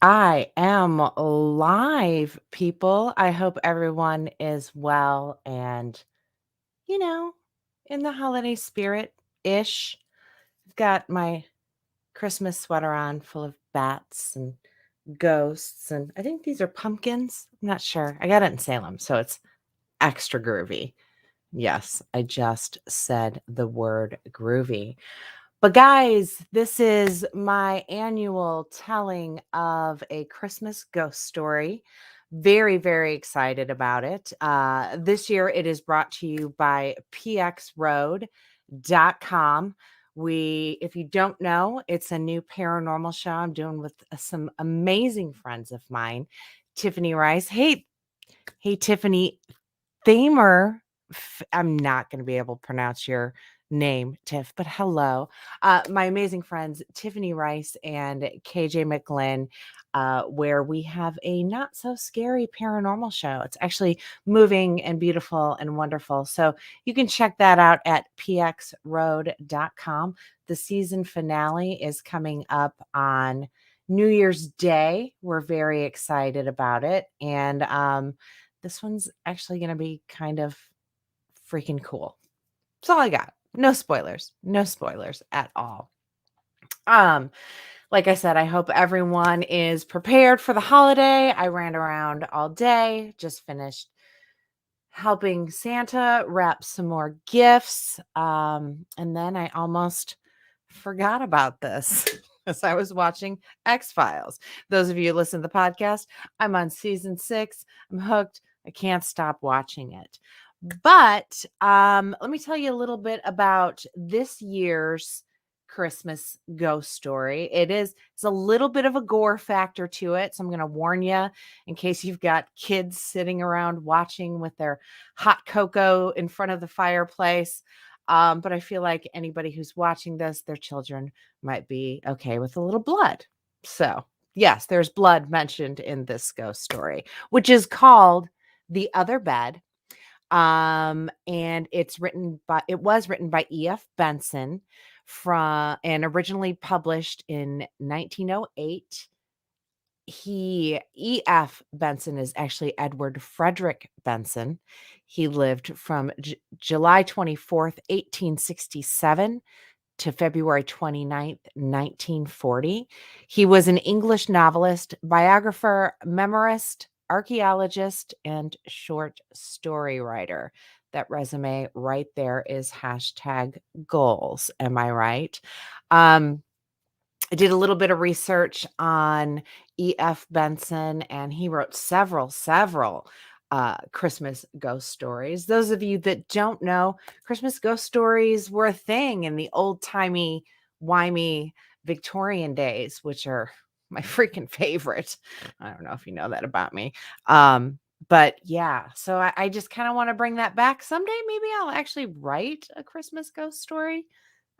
I am live, people. I hope everyone is well and, you know, in the holiday spirit ish. I've got my Christmas sweater on full of bats and ghosts. And I think these are pumpkins. I'm not sure. I got it in Salem, so it's extra groovy. Yes, I just said the word groovy. But guys, this is my annual telling of a Christmas ghost story. Very, very excited about it. This year it is brought to you by pxroad.com. If you don't know, it's a new paranormal show I'm doing with some amazing friends of mine. Tiffany Rice. Hey, Tiffany. Thamer, I'm not going to be able to pronounce your name, Tiff, but hello. My amazing friends, Tiffany Rice and KJ McGlynn, where we have a not so scary paranormal show. It's actually moving and beautiful and wonderful. So you can check that out at pxroad.com. The season finale is coming up on New Year's Day. We're very excited about it. And, this one's actually going to be kind of freaking cool. That's all I got. No spoilers. No spoilers at all. Um, like I said, I hope everyone is prepared for the holiday. I ran around all day, just finished helping Santa wrap some more gifts. And then I almost forgot about this as I was watching X-Files. Those of you who listen to the podcast, I'm on season 6. I'm hooked. I can't stop watching it. But let me tell you a little bit about this year's Christmas ghost story. It's a little bit of a gore factor to it. So I'm going to warn you in case you've got kids sitting around watching with their hot cocoa in front of the fireplace. But I feel like anybody who's watching this, their children might be okay with a little blood. So, yes, there's blood mentioned in this ghost story, which is called The Other Bed. And it was written by EF Benson and originally published in 1908. EF Benson is actually Edward Frederic Benson. He lived from July 24th, 1867 to February 29th, 1940. He was an English novelist, biographer, memoirist, archaeologist, and short story writer. That resume right there is #goals. Am I right? I did a little bit of research on EF Benson, and he wrote several Christmas ghost stories. Those of you that don't know, Christmas ghost stories were a thing in the old timey, wimey Victorian days, which are my freaking favorite. I don't know if you know that about me. But yeah, so I just kind of want to bring that back. Someday, maybe I'll actually write a Christmas ghost story.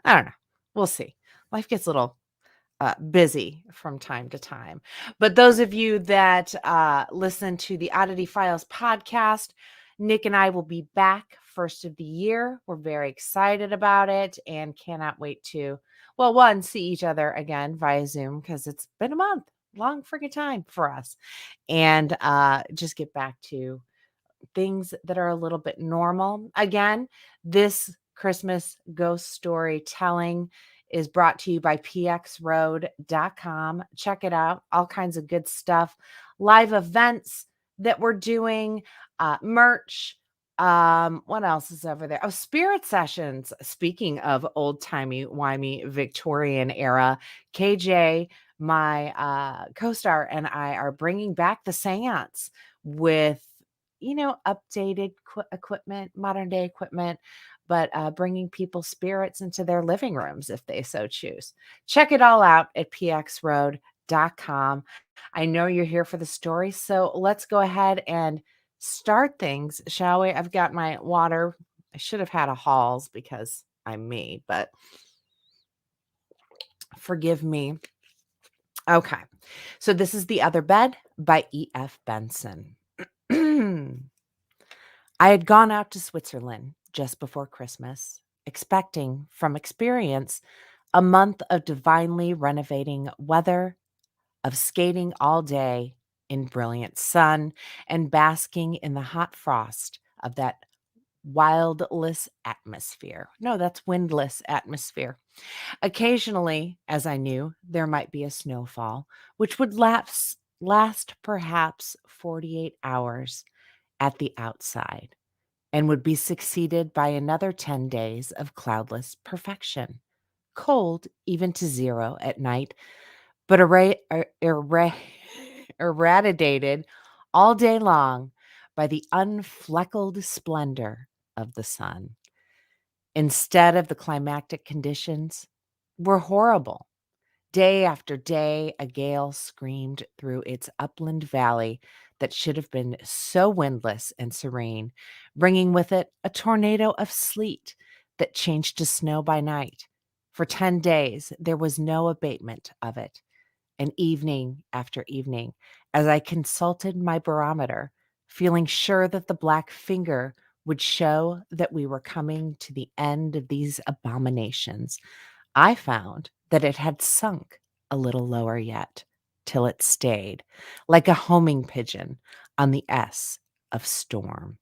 I don't know. We'll see. Life gets a little busy from time to time. But those of you that listen to the Oddity Files podcast, Nick and I will be back first of the year. We're very excited about it and cannot wait to, well, one, see each other again via Zoom because it's been a month, long freaking time for us, and just get back to things that are a little bit normal. Again, this Christmas ghost story telling is brought to you by pxroad.com. Check it out. All kinds of good stuff. Live events that we're doing, merch. What else is over there? Oh, spirit sessions. Speaking of old timey, wimey Victorian era, KJ, my co-star, and I are bringing back the seance with updated equipment, modern day equipment, but bringing people's spirits into their living rooms if they so choose. Check it all out at pxroad.com. I know you're here for the story, so let's go ahead and start things, shall we? I've got my water. I should have had a Halls because I'm me, but forgive me. Okay, so this is The Other Bed by E.F. Benson. I had gone out to Switzerland just before Christmas, expecting, from experience, a month of divinely renovating weather, of skating all day in brilliant sun and basking in the hot frost of that wildless atmosphere. No, that's windless atmosphere. Occasionally, as I knew, there might be a snowfall, which would last perhaps 48 hours at the outside and would be succeeded by another 10 days of cloudless perfection, cold even to zero at night, but irradiated all day long by the unfleckled splendor of the sun. Instead of the climactic conditions, were horrible. Day after day, a gale screamed through its upland valley that should have been so windless and serene, bringing with it a tornado of sleet that changed to snow by night. For 10 days, there was no abatement of it. And evening after evening, as I consulted my barometer, feeling sure that the black finger would show that we were coming to the end of these abominations, I found that it had sunk a little lower yet, till it stayed, like a homing pigeon on the S of storm.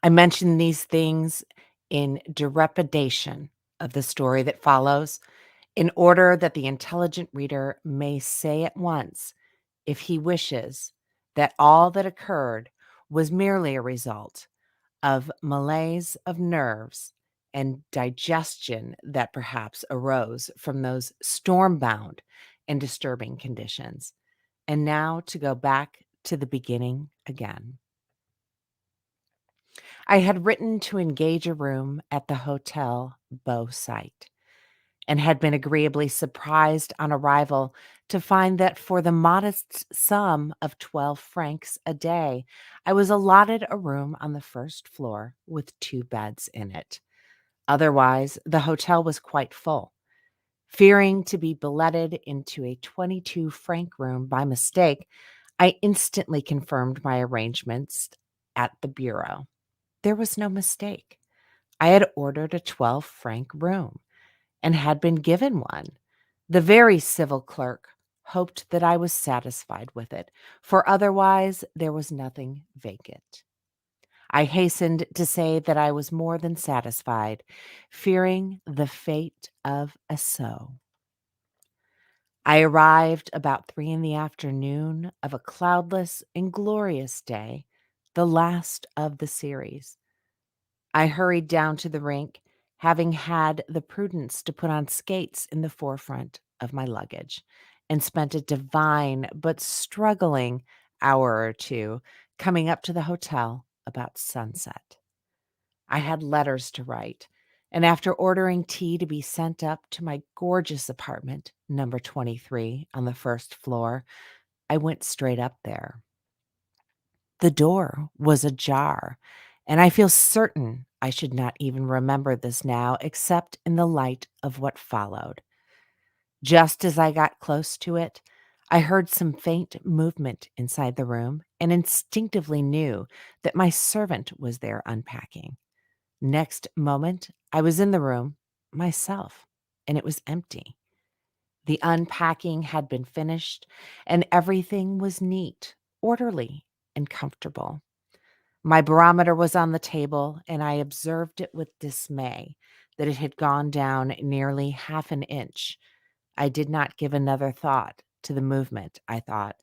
I mention these things in derepidation of the story that follows, in order that the intelligent reader may say at once, if he wishes, that all that occurred was merely a result of malaise of nerves and digestion that perhaps arose from those storm-bound and disturbing conditions. And now to go back to the beginning again. I had written to engage a room at the Hotel Beau Site and had been agreeably surprised on arrival to find that for the modest sum of 12 francs a day, I was allotted a room on the first floor with 2 beds in it. Otherwise, the hotel was quite full. Fearing to be billeted into a 22-franc room by mistake, I instantly confirmed my arrangements at the bureau. There was no mistake. I had ordered a 12-franc room and had been given one. The very civil clerk hoped that I was satisfied with it, for otherwise there was nothing vacant. I hastened to say that I was more than satisfied, fearing the fate of a sow. I arrived about 3 in the afternoon of a cloudless and glorious day, the last of the series. I hurried down to the rink, having had the prudence to put on skates in the forefront of my luggage, and spent a divine but struggling hour or two coming up to the hotel about sunset. I had letters to write, and after ordering tea to be sent up to my gorgeous apartment, number 23 on the first floor, I went straight up there. The door was ajar, and I feel certain I should not even remember this now except in the light of what followed. Just as I got close to it, I heard some faint movement inside the room and instinctively knew that my servant was there unpacking. Next moment, I was in the room myself, and it was empty. The unpacking had been finished, and everything was neat, orderly, and comfortable. My barometer was on the table, and I observed it with dismay that it had gone down nearly half an inch. I did not give another thought to the movement, I thought,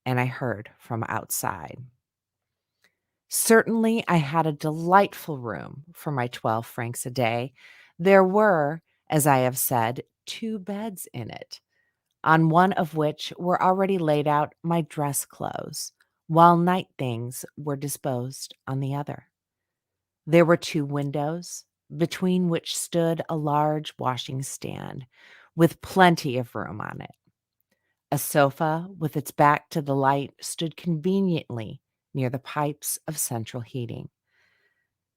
and I heard from outside. Certainly, I had a delightful room for my 12 francs a day. There were, as I have said, 2 beds in it, on one of which were already laid out my dress clothes, while night things were disposed on the other. There were 2 windows, between which stood a large washing stand, with plenty of room on it. A sofa, with its back to the light, stood conveniently near the pipes of central heating.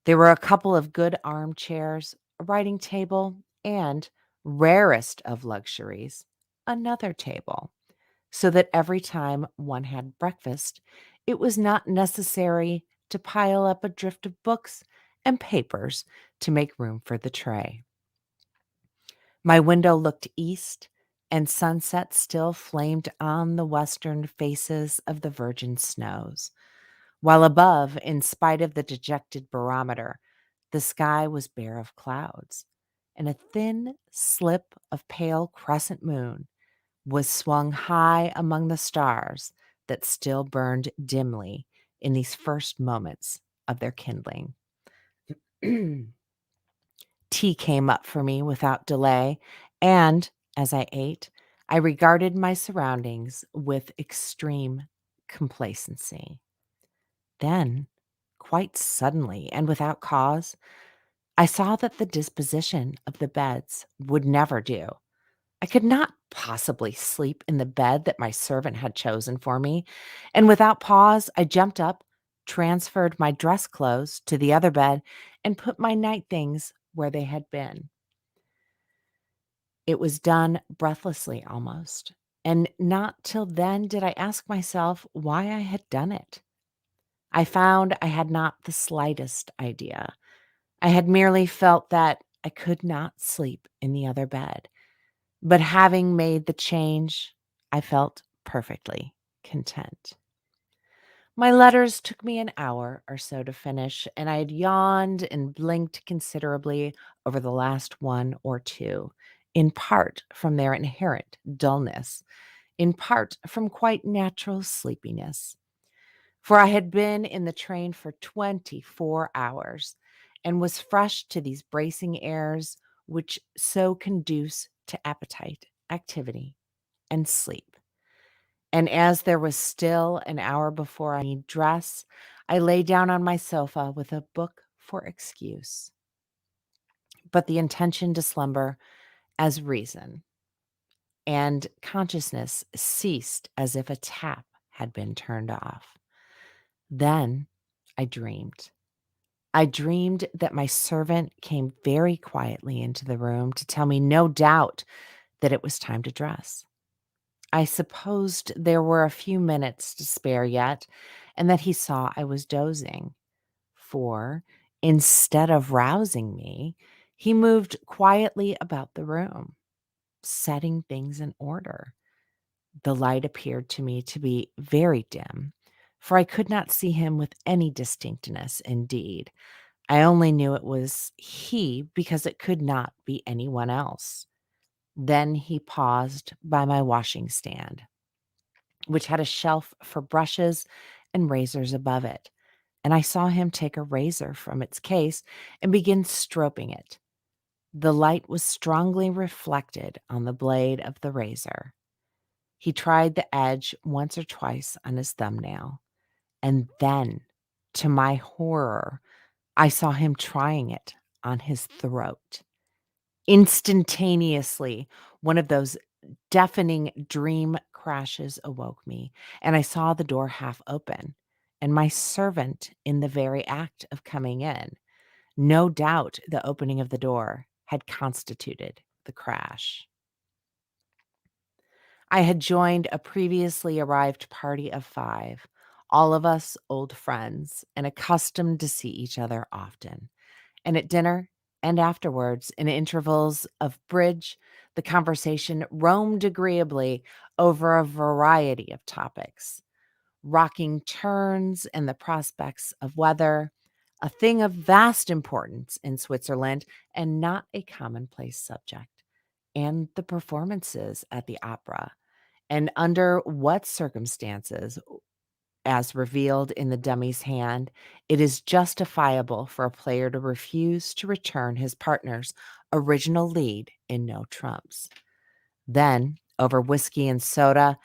There were a couple of good armchairs, a writing table, and, rarest of luxuries, another table, so that every time one had breakfast, it was not necessary to pile up a drift of books and papers to make room for the tray. My window looked east, and sunset still flamed on the western faces of the virgin snows, while above, in spite of the dejected barometer, the sky was bare of clouds, and a thin slip of pale crescent moon was swung high among the stars that still burned dimly in these first moments of their kindling. Tea came up for me without delay, and as I ate, I regarded my surroundings with extreme complacency. Then, quite suddenly and without cause, I saw that the disposition of the beds would never do. I could not possibly sleep in the bed that my servant had chosen for me, and without pause, I jumped up, transferred my dress clothes to the other bed, and put my night things where they had been. It was done breathlessly almost, and not till then did I ask myself why I had done it. I found I had not the slightest idea. I had merely felt that I could not sleep in the other bed. But having made the change, I felt perfectly content. My letters took me an hour or so to finish, and I had yawned and blinked considerably over the last one or two, in part from their inherent dullness, in part from quite natural sleepiness. For I had been in the train for 24 hours and was fresh to these bracing airs which so conduce to appetite, activity, and sleep. And as there was still an hour before I need dress, I lay down on my sofa with a book for excuse, but the intention to slumber as reason, and consciousness ceased as if a tap had been turned off. Then I dreamed. I dreamed that my servant came very quietly into the room to tell me, no doubt, that it was time to dress. I supposed there were a few minutes to spare yet, and that he saw I was dozing. For, instead of rousing me, he moved quietly about the room, setting things in order. The light appeared to me to be very dim, for I could not see him with any distinctness indeed. I only knew it was he because it could not be anyone else. Then he paused by my washing stand, which had a shelf for brushes and razors above it, and I saw him take a razor from its case and begin stroking it. The light was strongly reflected on the blade of the razor. He tried the edge once or twice on his thumbnail, and then, to my horror, I saw him trying it on his throat. Instantaneously, one of those deafening dream crashes awoke me, and I saw the door half open, and my servant in the very act of coming in. No doubt the opening of the door had constituted the crash. I had joined a previously arrived party of 5, all of us old friends and accustomed to see each other often. And at dinner and afterwards, in intervals of bridge, the conversation roamed agreeably over a variety of topics, rocking turns and the prospects of weather, a thing of vast importance in Switzerland and not a commonplace subject, and the performances at the opera, and under what circumstances, as revealed in the dummy's hand, it is justifiable for a player to refuse to return his partner's original lead in no trumps. Then, over whiskey and soda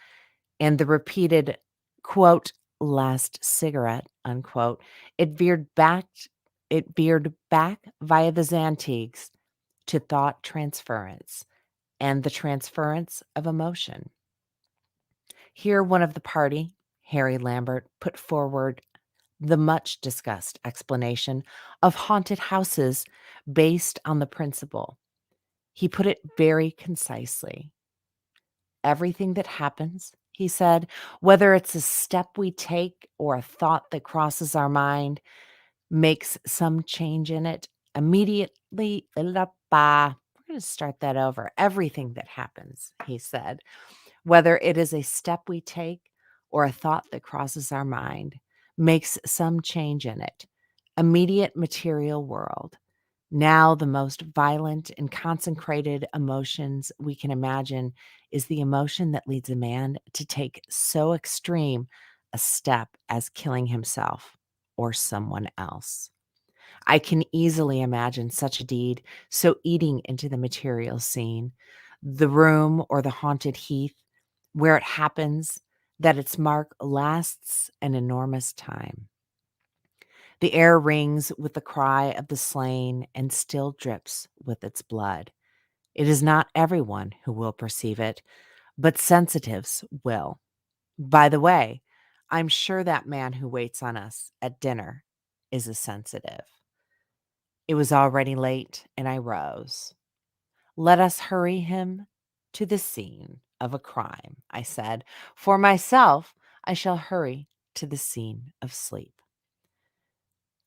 and the repeated, quote, last cigarette, unquote, it veered back via the Zantiques to thought transference and the transference of emotion. Here, one of the party, Harry Lambert, put forward the much discussed explanation of haunted houses based on the principle. He put it very concisely. Everything that happens, he said, whether it's a step we take or a thought that crosses our mind, makes some change in it immediately. we're going to start that over. Everything that happens, he said, whether it is a step we take or a thought that crosses our mind, makes some change in it. Immediate material world. Now, the most violent and concentrated emotions we can imagine is the emotion that leads a man to take so extreme a step as killing himself or someone else. I can easily imagine such a deed so eating into the material scene, the room or the haunted heath, where it happens, that its mark lasts an enormous time. The air rings with the cry of the slain and still drips with its blood. It is not everyone who will perceive it, but sensitives will. By the way, I'm sure that man who waits on us at dinner is a sensitive. It was already late, and I rose. Let us hurry him to the scene of a crime, I said. For myself, I shall hurry to the scene of sleep.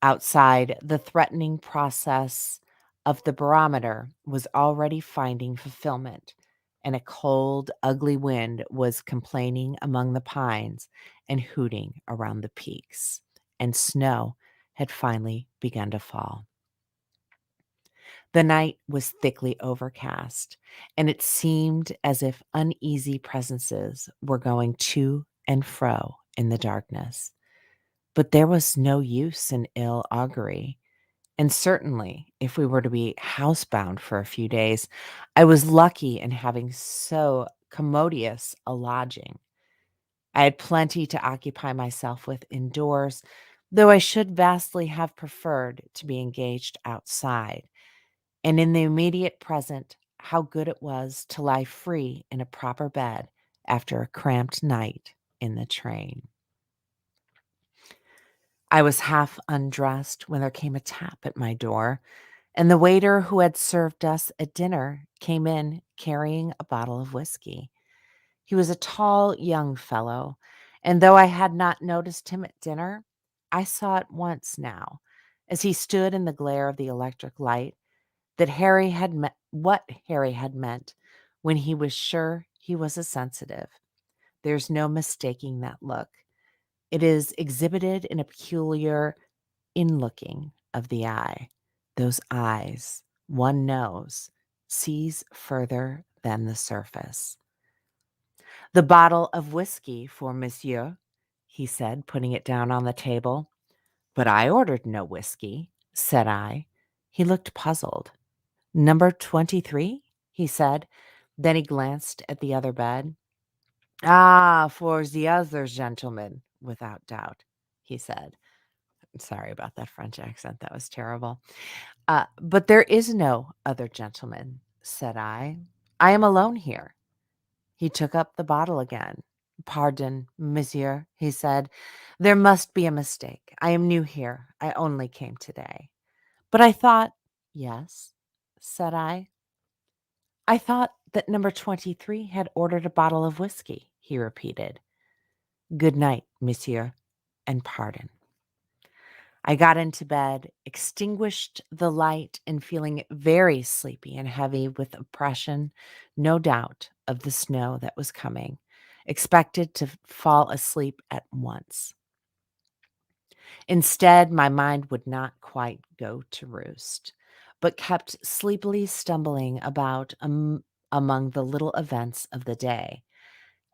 Outside, the threatening process of the barometer was already finding fulfillment, and a cold, ugly wind was complaining among the pines and hooting around the peaks, and snow had finally begun to fall. The night was thickly overcast, and it seemed as if uneasy presences were going to and fro in the darkness. But there was no use in ill augury, and certainly, if we were to be housebound for a few days, I was lucky in having so commodious a lodging. I had plenty to occupy myself with indoors, though I should vastly have preferred to be engaged outside. And in the immediate present, how good it was to lie free in a proper bed after a cramped night in the train. I was half undressed when there came a tap at my door, and the waiter who had served us at dinner came in carrying a bottle of whiskey. He was a tall young fellow, and though I had not noticed him at dinner, I saw at once now, as he stood in the glare of the electric light, that what Harry had meant when he was sure he was a sensitive. There's no mistaking that look. It is exhibited in a peculiar inlooking of the eye. Those eyes, one knows, sees further than the surface. The bottle of whiskey for monsieur, he said, putting it down on the table. But I ordered no whiskey, said I. He looked puzzled. Number 23, he said. Then he glanced at the other bed. Ah, for the other gentleman, without doubt, he said. Sorry about that French accent. That was terrible. But there is no other gentleman, said I. I am alone here. He took up the bottle again. Pardon, monsieur, he said. There must be a mistake. I am new here. I only came today. But I thought, yes, said I. I thought that number 23 had ordered a bottle of whiskey, he repeated. Good night, monsieur, and pardon. I got into bed, extinguished the light, and feeling very sleepy and heavy with oppression, no doubt, of the snow that was coming, expected to fall asleep at once. Instead, my mind would not quite go to roost, but kept sleepily stumbling about among the little events of the day,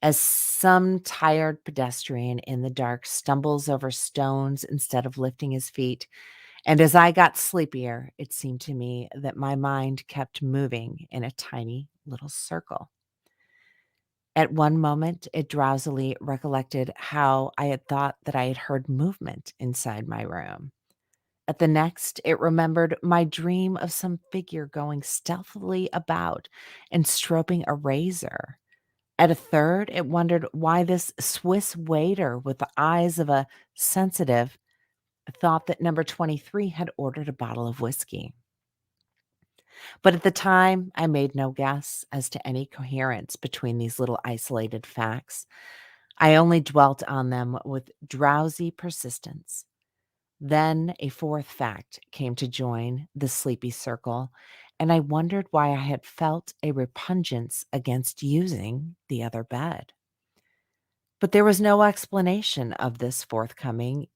as some tired pedestrian in the dark stumbles over stones instead of lifting his feet. And as I got sleepier, it seemed to me that my mind kept moving in a tiny little circle. At one moment, it drowsily recollected how I had thought that I had heard movement inside my room. At the next, it remembered my dream of some figure going stealthily about and stroking a razor. At a third, it wondered why this Swiss waiter with the eyes of a sensitive thought that number 23 had ordered a bottle of whiskey. But at the time, I made no guess as to any coherence between these little isolated facts. I only dwelt on them with drowsy persistence. Then a fourth fact came to join the sleepy circle, and I wondered why I had felt a repugnance against using the other bed. But there was no explanation of this forthcoming,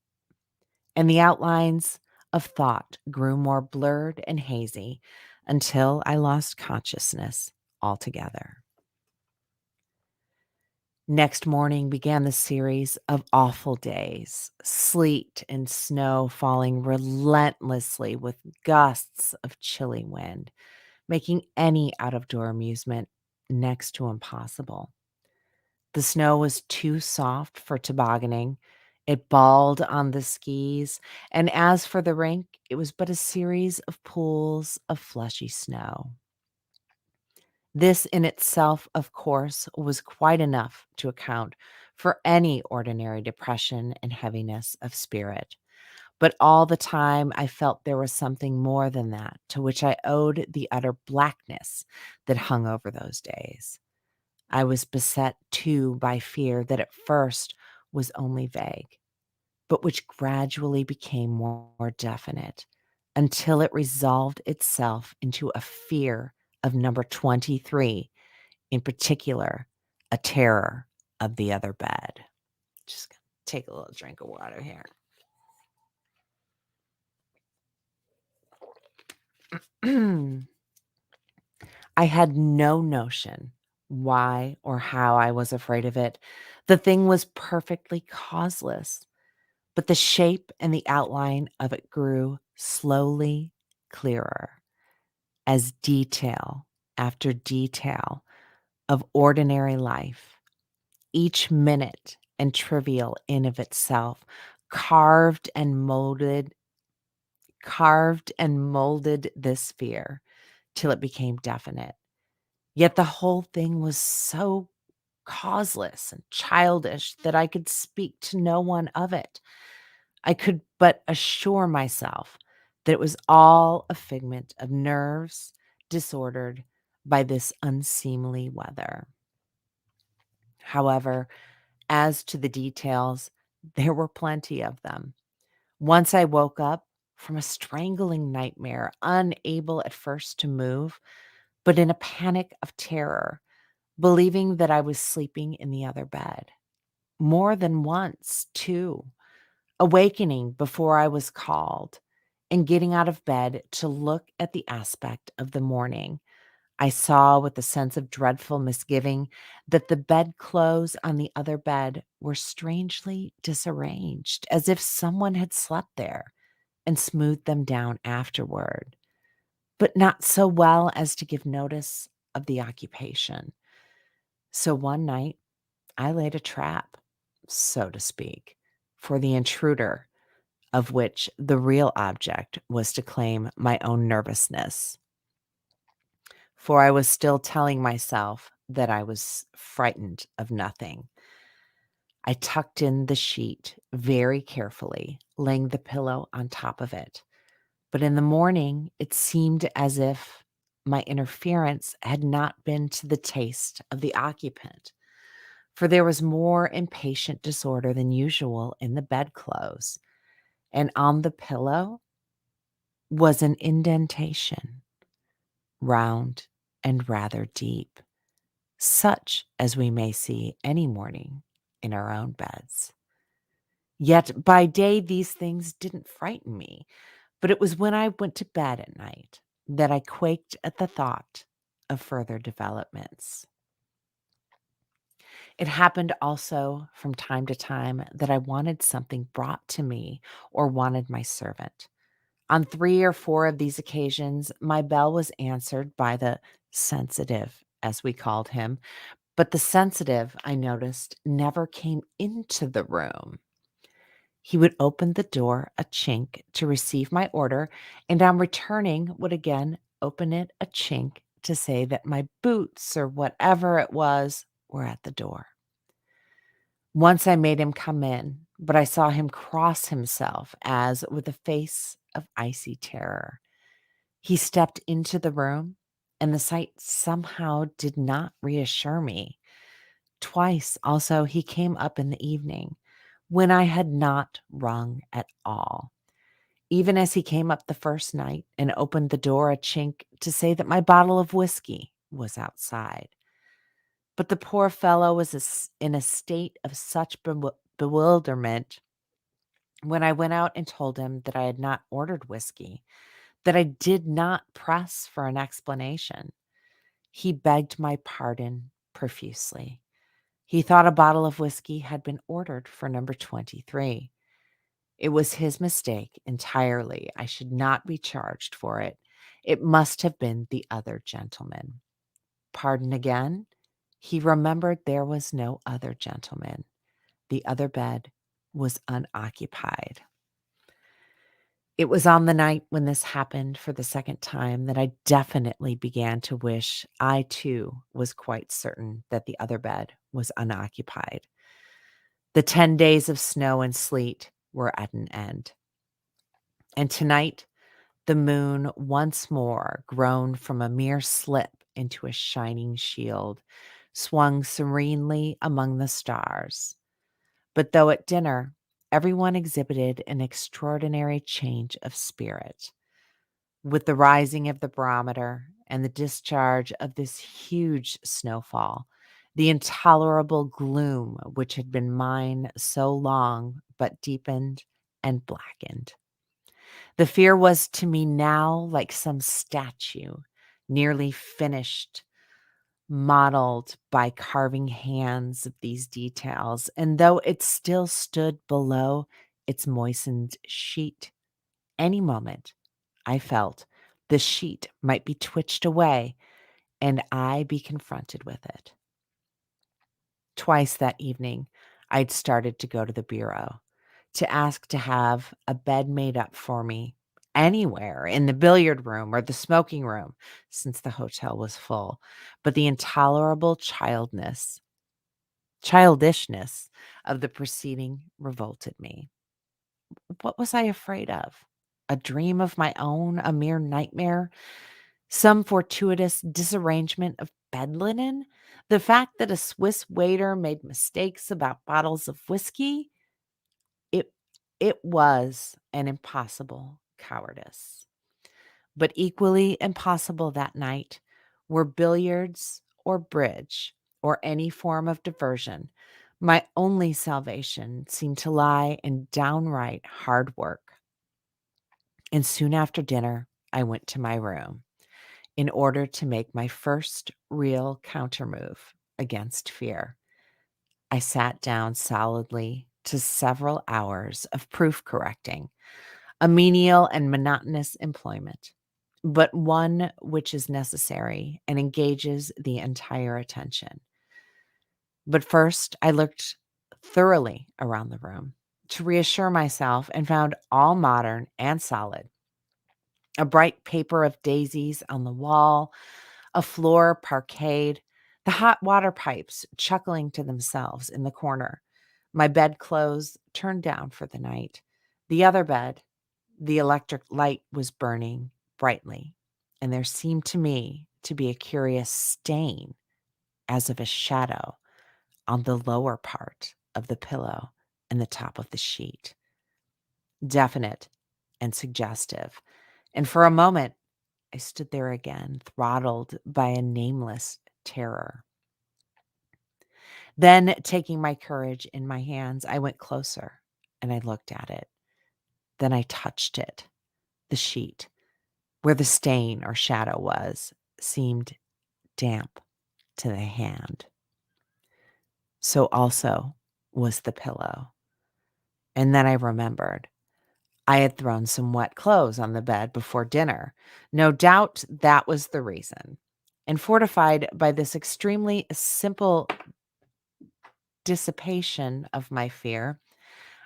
and the outlines of thought grew more blurred and hazy until I lost consciousness altogether. Next morning began the series of awful days, sleet and snow falling relentlessly with gusts of chilly wind, making any out of door amusement next to impossible. The snow was too soft for tobogganing. It balled on the skis, and as for the rink, it was but a series of pools of fleshy snow. This in itself, of course, was quite enough to account for any ordinary depression and heaviness of spirit. But all the time, I felt there was something more than that, to which I owed the utter blackness that hung over those days. I was beset too by fear that at first was only vague, but which gradually became more definite until it resolved itself into a fear of number 23, in particular, a terror of the other bed. Just gonna take a little drink of water here. I had no notion why or how I was afraid of it. The thing was perfectly causeless, but the shape and the outline of it grew slowly clearer as detail after detail of ordinary life, each minute and trivial in of itself, carved and molded this fear till it became definite. Yet the whole thing was so causeless and childish that I could speak to no one of it. I could but assure myself that it was all a figment of nerves disordered by this unseemly weather. However, as to the details, there were plenty of them. Once I woke up from a strangling nightmare, unable at first to move, but in a panic of terror, believing that I was sleeping in the other bed. More than once, too, awakening before I was called and getting out of bed to look at the aspect of the morning. I saw with a sense of dreadful misgiving that the bedclothes on the other bed were strangely disarranged, as if someone had slept there and smoothed them down afterward, but not so well as to give notice of the occupation. So one night I laid a trap, so to speak, for the intruder, of which the real object was to claim my own nervousness. For I was still telling myself that I was frightened of nothing. I tucked in the sheet very carefully, laying the pillow on top of it. But in the morning, it seemed as if my interference had not been to the taste of the occupant, for there was more impatient disorder than usual in the bedclothes, and on the pillow was an indentation, round and rather deep, such as we may see any morning in our own beds. Yet by day these things didn't frighten me, but it was when I went to bed at night that I quaked at the thought of further developments. It happened also from time to time that I wanted something brought to me or wanted my servant. On 3 or 4 of these occasions, my bell was answered by the sensitive, as we called him, but the sensitive, I noticed, never came into the room. He would open the door a chink to receive my order, and on returning would again open it a chink to say that my boots or whatever it was were at the door. Once I made him come in, but I saw him cross himself as with a face of icy terror. He stepped into the room, and the sight somehow did not reassure me. Twice also he came up in the evening, when I had not rung at all, even as he came up the first night and opened the door a chink to say that my bottle of whiskey was outside. But the poor fellow was in a state of such bewilderment when I went out and told him that I had not ordered whiskey, that I did not press for an explanation. He begged my pardon profusely. He thought a bottle of whiskey had been ordered for number 23. It was his mistake entirely. I should not be charged for it. It must have been the other gentleman. Pardon again? He remembered there was no other gentleman. The other bed was unoccupied. It was on the night when this happened for the second time that I definitely began to wish I too was quite certain that the other bed was unoccupied. The 10 days of snow and sleet were at an end. And tonight, the moon once more, grown from a mere slip into a shining shield, swung serenely among the stars. But though at dinner, everyone exhibited an extraordinary change of spirit. With the rising of the barometer and the discharge of this huge snowfall, the intolerable gloom which had been mine so long but deepened and blackened. The fear was to me now like some statue, nearly finished, modeled by carving hands of these details, and though it still stood below its moistened sheet, any moment, I felt, the sheet might be twitched away and I be confronted with it. Twice that evening, I'd started to go to the bureau to ask to have a bed made up for me anywhere in the billiard room or the smoking room, since the hotel was full. But the intolerable childishness of the proceeding revolted me. What was I afraid of? A dream of my own, a mere nightmare? Some fortuitous disarrangement of bed linen? The fact that a Swiss waiter made mistakes about bottles of whiskey? It it was an impossible cowardice. But equally impossible that night were billiards or bridge or any form of diversion. My only salvation seemed to lie in downright hard work. And soon after dinner, I went to my room in order to make my first real countermove against fear. I sat down solidly to several hours of proof correcting, a menial and monotonous employment, but one which is necessary and engages the entire attention. But first, I looked thoroughly around the room to reassure myself and found all modern and solid. A bright paper of daisies on the wall, a floor parquetted, the hot water pipes chuckling to themselves in the corner, my bedclothes turned down for the night. The other bed, the electric light was burning brightly, and there seemed to me to be a curious stain, as of a shadow, on the lower part of the pillow and the top of the sheet. Definite and suggestive. And for a moment, I stood there again, throttled by a nameless terror. Then, taking my courage in my hands, I went closer and I looked at it. Then I touched it. The sheet, where the stain or shadow was, seemed damp to the hand. So also was the pillow. And then I remembered I had thrown some wet clothes on the bed before dinner. No doubt that was the reason. And fortified by this extremely simple dissipation of my fear,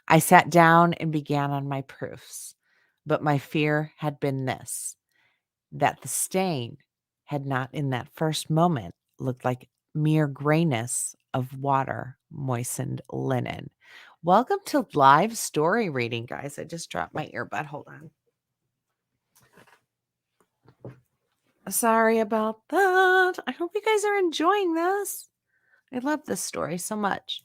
I sat down and began on my proofs. But my fear had been this, that the stain had not in that first moment looked like mere grayness of water moistened linen. Welcome to live story reading, guys. I just dropped my earbud. Hold on. Sorry about that. I hope you guys are enjoying this. I love this story so much.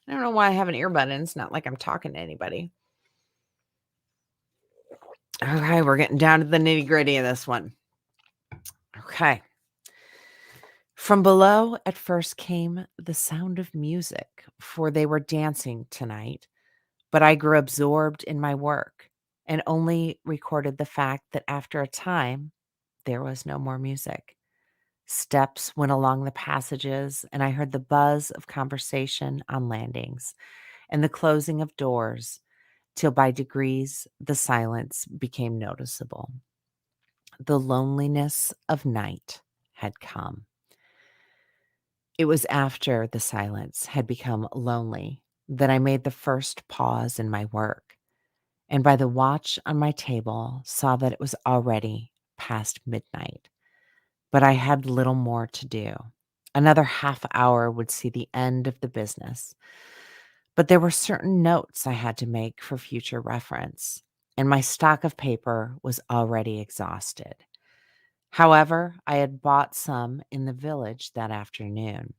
I don't know why I have an earbud in. It's not like I'm talking to anybody. Okay, we're getting down to the nitty-gritty of this one. Okay. From below at first came the sound of music, for they were dancing tonight, but I grew absorbed in my work and only recorded the fact that after a time, there was no more music. Steps went along the passages, and I heard the buzz of conversation on landings and the closing of doors, till by degrees the silence became noticeable. The loneliness of night had come. It was after the silence had become lonely that I made the first pause in my work, and by the watch on my table saw that it was already past midnight. But I had little more to do. Another half hour would see the end of the business. But there were certain notes I had to make for future reference, and my stock of paper was already exhausted. However, I had bought some in the village that afternoon,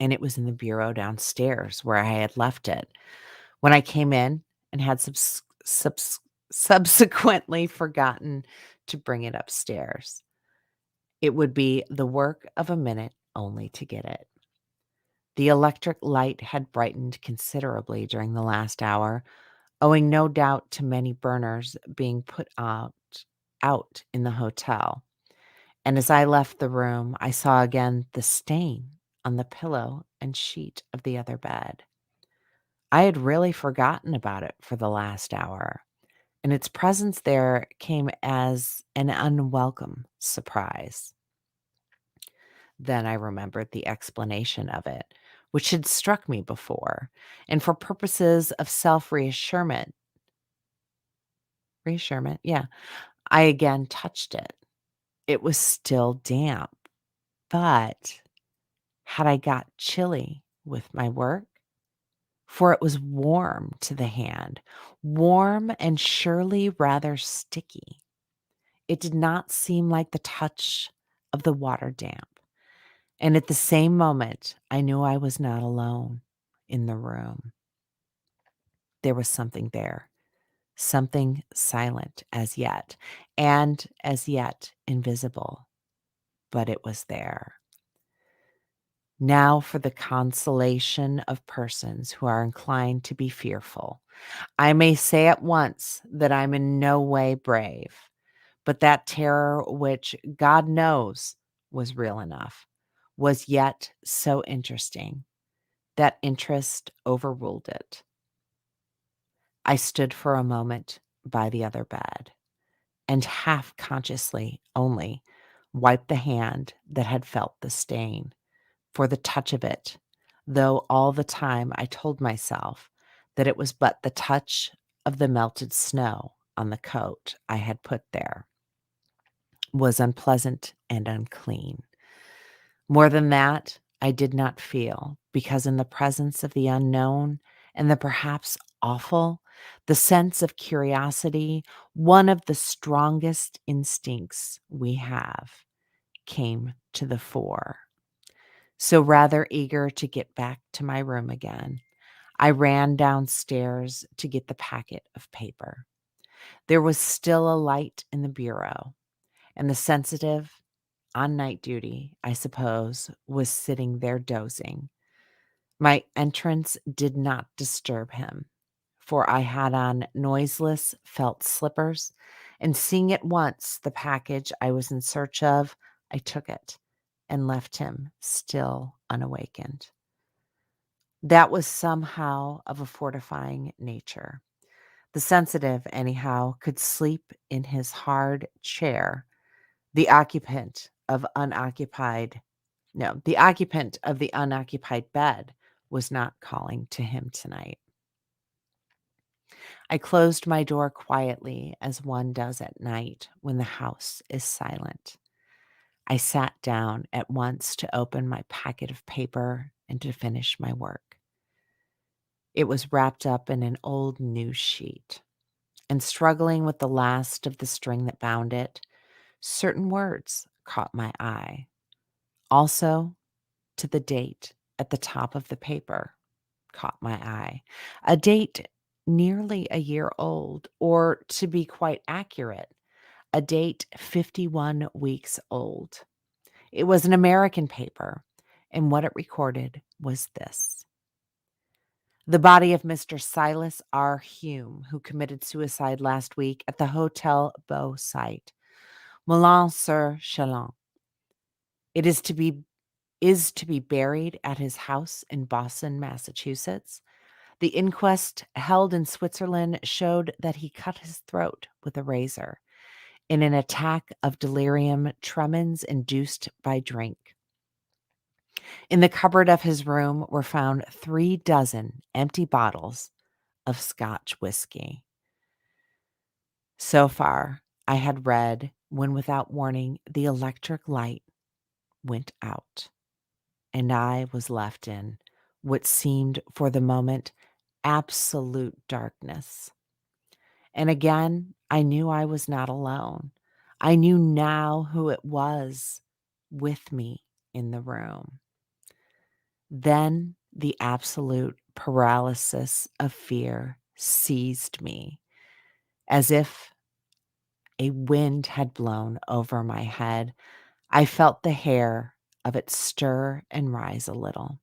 and it was in the bureau downstairs where I had left it when I came in and had subsequently forgotten to bring it upstairs. It would be the work of a minute only to get it. The electric light had brightened considerably during the last hour, owing no doubt to many burners being put out in the hotel. And as I left the room, I saw again the stain on the pillow and sheet of the other bed. I had really forgotten about it for the last hour, and its presence there came as an unwelcome surprise. Then I remembered the explanation of it, which had struck me before, and for purposes of reassurement, yeah, I again touched it. It was still damp, but had I got chilly with my work? For it was warm to the hand, warm and surely rather sticky. It did not seem like the touch of the water damp. And at the same moment, I knew I was not alone in the room. There was something there, something silent as yet, and as yet invisible, but it was there. Now for the consolation of persons who are inclined to be fearful. I may say at once that I'm in no way brave, but that terror which, God knows, was real enough, was yet so interesting that interest overruled it. I stood for a moment by the other bed, and half consciously only wiped the hand that had felt the stain for the touch of it, though all the time I told myself that it was but the touch of the melted snow on the coat I had put there, was unpleasant and unclean. More than that, I did not feel, because in the presence of the unknown and the perhaps awful, the sense of curiosity, one of the strongest instincts we have, came to the fore. So, rather eager to get back to my room again, I ran downstairs to get the packet of paper. There was still a light in the bureau, and the sensitive, on night duty, I suppose, was sitting there dozing. My entrance did not disturb him, for I had on noiseless felt slippers, and seeing at once the package I was in search of, I took it and left him still unawakened. That was somehow of a fortifying nature. The sensitive, anyhow, could sleep in his hard chair. The occupant of unoccupied No, the occupant of the unoccupied bed was not calling to him tonight. I closed my door quietly as one does at night when the house is silent. I sat down at once to open my packet of paper and to finish my work. It was wrapped up in an old news sheet, and struggling with the last of the string that bound it, certain words caught my eye. Also, to the date at the top of the paper caught my eye. A date nearly a year old, or to be quite accurate, a date 51 weeks old. It was an American paper, and what it recorded was this: the body of Mr. Silas R. Hume, who committed suicide last week at the Hotel Beau site, Moulins-sur-Chalon. It is to be buried at his house in Boston, Massachusetts. The inquest held in Switzerland showed that he cut his throat with a razor in an attack of delirium tremens induced by drink. In the cupboard of his room were found 36 empty bottles of Scotch whiskey. So far, I had read when, without warning, the electric light went out, and I was left in what seemed for the moment absolute darkness. And again, I knew I was not alone. I knew now who it was with me in the room. Then the absolute paralysis of fear seized me, as if a wind had blown over my head. I felt the hair of it stir and rise a little.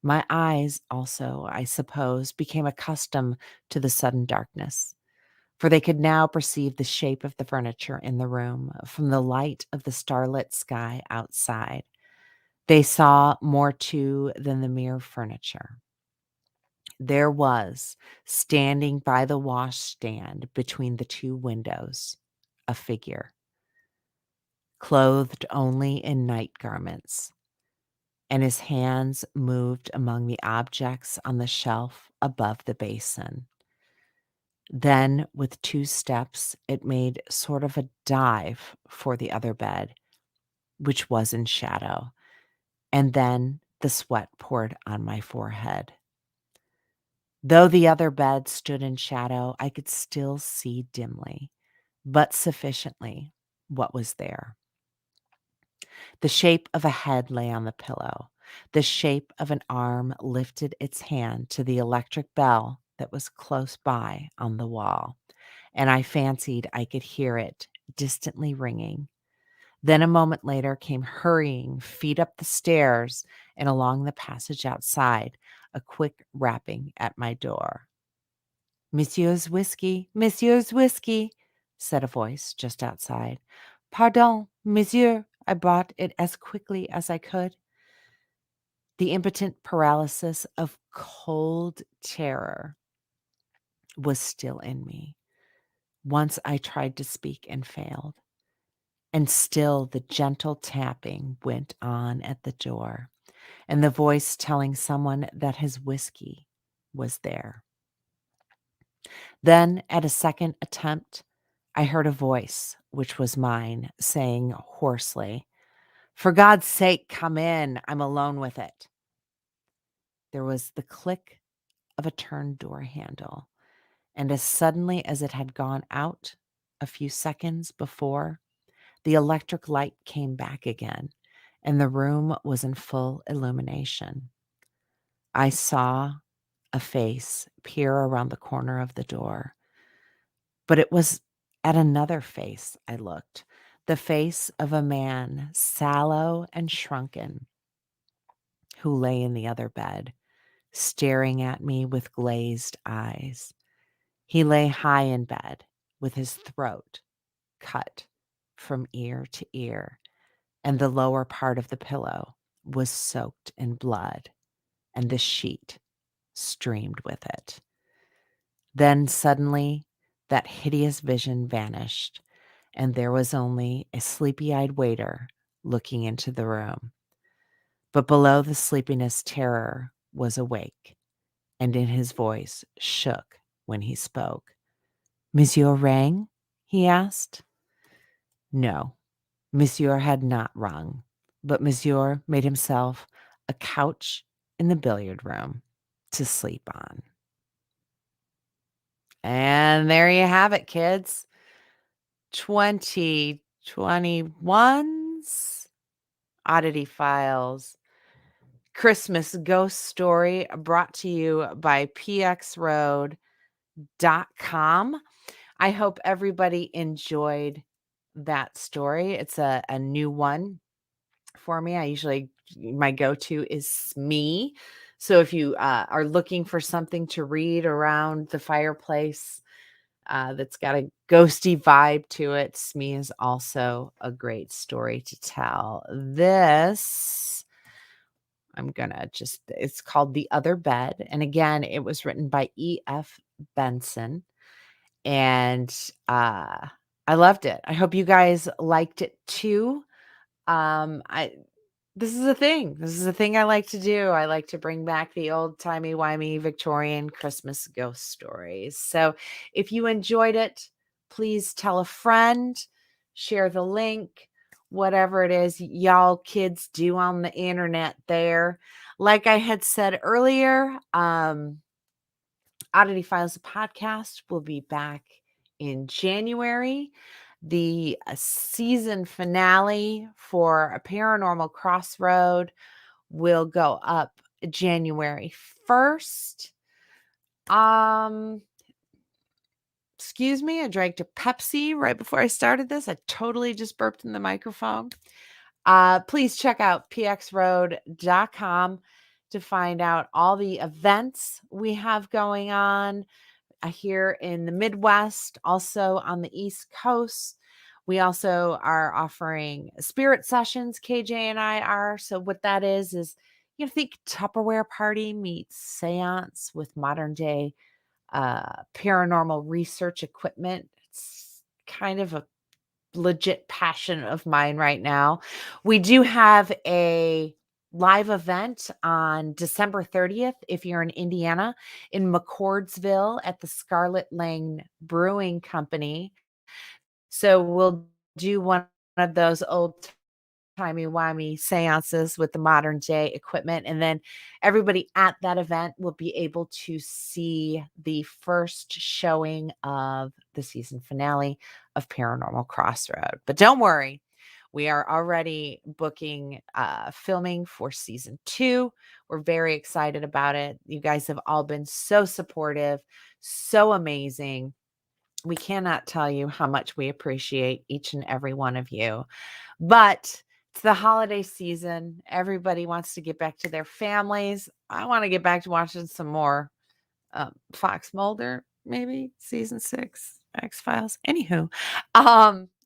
My eyes also, I suppose, became accustomed to the sudden darkness, for they could now perceive the shape of the furniture in the room from the light of the starlit sky outside. They saw more too than the mere furniture. There was, standing by the washstand between the two windows, a figure, clothed only in night garments, and his hands moved among the objects on the shelf above the basin. Then, with 2 steps, it made sort of a dive for the other bed, which was in shadow, and then the sweat poured on my forehead. Though the other bed stood in shadow, I could still see dimly, but sufficiently, what was there. The shape of a head lay on the pillow. The shape of an arm lifted its hand to the electric bell that was close by on the wall, and I fancied I could hear it distantly ringing. Then a moment later came hurrying feet up the stairs and along the passage outside, a quick rapping at my door. Monsieur's whiskey, said a voice just outside. Pardon, monsieur, I brought it as quickly as I could. The impotent paralysis of cold terror was still in me. Once I tried to speak and failed, and still the gentle tapping went on at the door, and the voice telling someone that his whiskey was there. Then, at a second attempt, I heard a voice, which was mine, saying hoarsely, "For God's sake, come in. I'm alone with it." There was the click of a turned door handle, and as suddenly as it had gone out a few seconds before, the electric light came back again, and the room was in full illumination. I saw a face peer around the corner of the door, but it was at another face I looked, the face of a man, sallow and shrunken, who lay in the other bed, staring at me with glazed eyes. He lay high in bed, with his throat cut from ear to ear, and the lower part of the pillow was soaked in blood, and the sheet streamed with it. Then suddenly that hideous vision vanished, and there was only a sleepy-eyed waiter looking into the room. But below the sleepiness, terror was awake, and in his voice shook when he spoke. "Monsieur rang?" he asked. No, Monsieur had not rung, but Monsieur made himself a couch in the billiard room to sleep on. And there you have it, kids. 2021's Oddity Files Christmas Ghost Story, brought to you by PX Road I hope everybody enjoyed that story. It's a new one for me. I usually my go-to is Smee. So if you are looking for something to read around the fireplace that's got a ghosty vibe to it, Smee is also a great story to tell. This I'm gonna just it's called The Other Bed. And again, it was written by EF Benson. And I loved it. I hope you guys liked it too. I This is a thing. This is a thing I like to do. I like to bring back the old timey-wimey Victorian Christmas ghost stories. So if you enjoyed it, please tell a friend, share the link, whatever it is y'all kids do on the internet there. Like I had said earlier, Oddity Files, the podcast, will be back in January. The season finale for A Paranormal Crossroad will go up January 1st. Excuse me, I drank a Pepsi right before I started this. I totally just burped in the microphone. Please check out pxroad.com to find out all the events we have going on here in the Midwest, also on the East Coast. We also are offering spirit sessions. KJ and I are. So what that is think Tupperware party meets seance with modern day paranormal research equipment. It's kind of a legit passion of mine right now. We do have a live event on December 30th if you're in Indiana in McCordsville at the Scarlet Lane Brewing Company. So we'll do one of those old timey-wimey seances with the modern day equipment. And then everybody at that event will be able to see the first showing of the season finale of Paranormal Crossroad. But don't worry, we are already booking filming for season 2. We're very excited about it. You guys have all been so supportive, so amazing. We cannot tell you how much we appreciate each and every one of you. But it's the holiday season. Everybody wants to get back to their families. I want to get back to watching some more Fox Mulder, maybe season 6, X-Files. Anywho,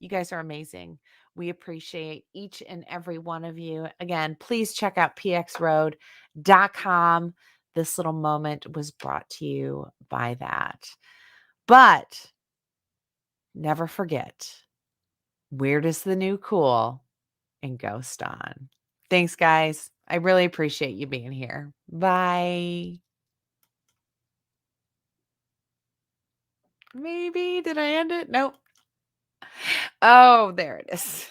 you guys are amazing. We appreciate each and every one of you. Again, please check out pxroad.com. This little moment was brought to you by that. But never forget, weird is the new cool, and ghost on. Thanks, guys. I really appreciate you being here. Bye. Maybe. Did I end it? Nope. Oh, there it is.